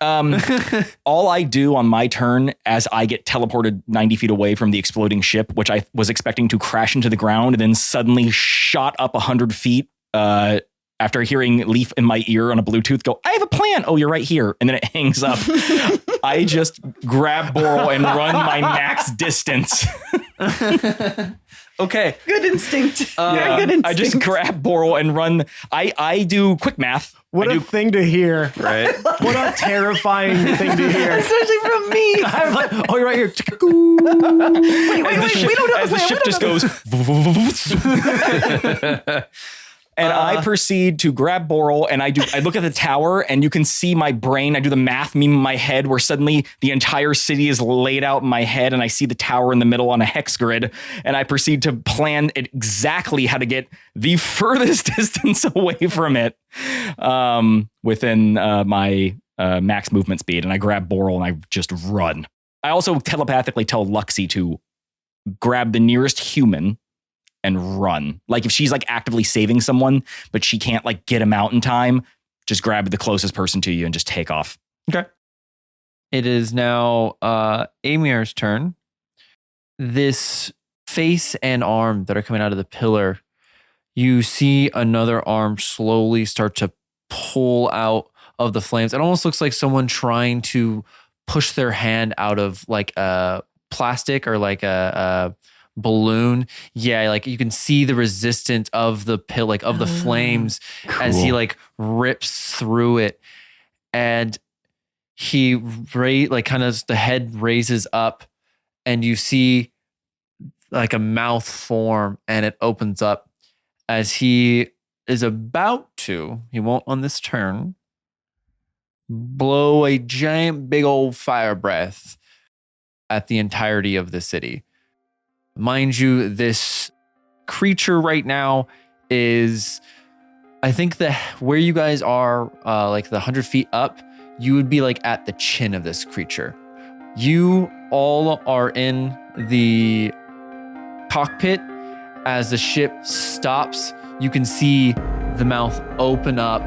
All I do on my turn as I get teleported 90 feet away from the exploding ship, which I was expecting to crash into the ground and then suddenly shot up 100 feet after hearing Leaf in my ear on a Bluetooth go, I have a plan. Oh, you're right here. And then it hangs up. I just grab Boral and run my max distance. Okay. Good instinct. Yeah. Very good instinct. I just grab Boral and run. I do quick math. What I a do, thing to hear. right. What a terrifying thing to hear. Especially from me. I'm like, oh, you're right here. Wait, we don't know as the ship just goes. And I proceed to grab Boral and I look at the tower and you can see my brain. I do the math meme in my head where suddenly the entire city is laid out in my head and I see the tower in the middle on a hex grid. And I proceed to plan exactly how to get the furthest distance away from it within my max movement speed. And I grab Boral and I just run. I also telepathically tell Luxie to grab the nearest human and run. Like if she's like actively saving someone, but she can't like get him out in time, just grab the closest person to you and just take off. Okay. It is now Amir's turn. This face and arm that are coming out of the pillar, you see another arm slowly start to pull out of the flames. It almost looks like someone trying to push their hand out of like a plastic or like a balloon. Yeah, like you can see the resistance of the pill, like of the flames as he like rips through it. And he kind of the head raises up, and you see like a mouth form, and it opens up as he is about to. He won't on this turn. Blow a giant, big old fire breath at the entirety of the city. Mind you, this creature right now is, I think where you guys are, like the 100 feet up, you would be like at the chin of this creature. You all are in the cockpit. As the ship stops, you can see the mouth open up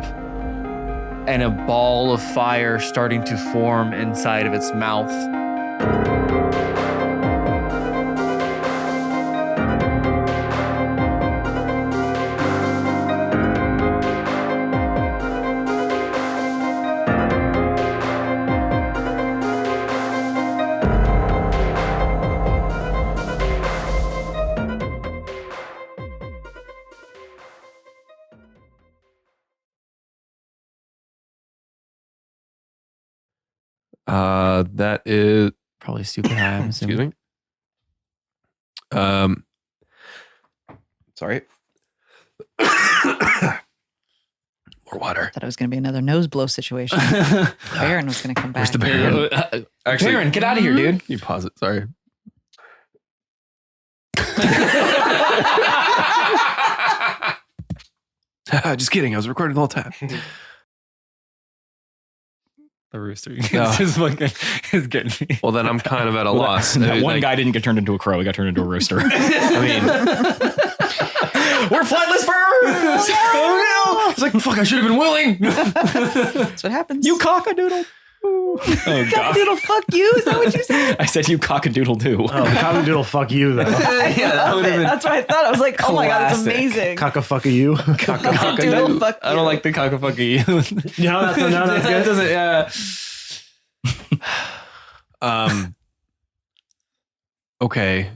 and a ball of fire starting to form inside of its mouth. That is Probably stupid high, I'm assuming. excuse me. Sorry. More water. Thought it was going to be another nose blow situation. Baron was going to come back. Where's the Baron? Actually, Baron, get out of here, dude. You pause it. Sorry. Just kidding. I was recording the whole time. The rooster No. is getting me. Well, then I'm kind of at a loss. That one Like, guy didn't get turned into a crow. He got turned into a rooster. I mean, We're flightless birds. Oh no! It's like, fuck, I should have been willing. That's what happens. You cockadoodle. Oh god. Cockadoodle, fuck you. Is that what you said? I said you cockadoodle do. Oh, the cockadoodle fuck you, though. Yeah, that would have been That's what I thought. I was like, oh my God, that's classic. amazing. Cocka you. Cockadoodle, fuck you. I don't like the cockafucky you. No, that's That good. doesn't, yeah. okay.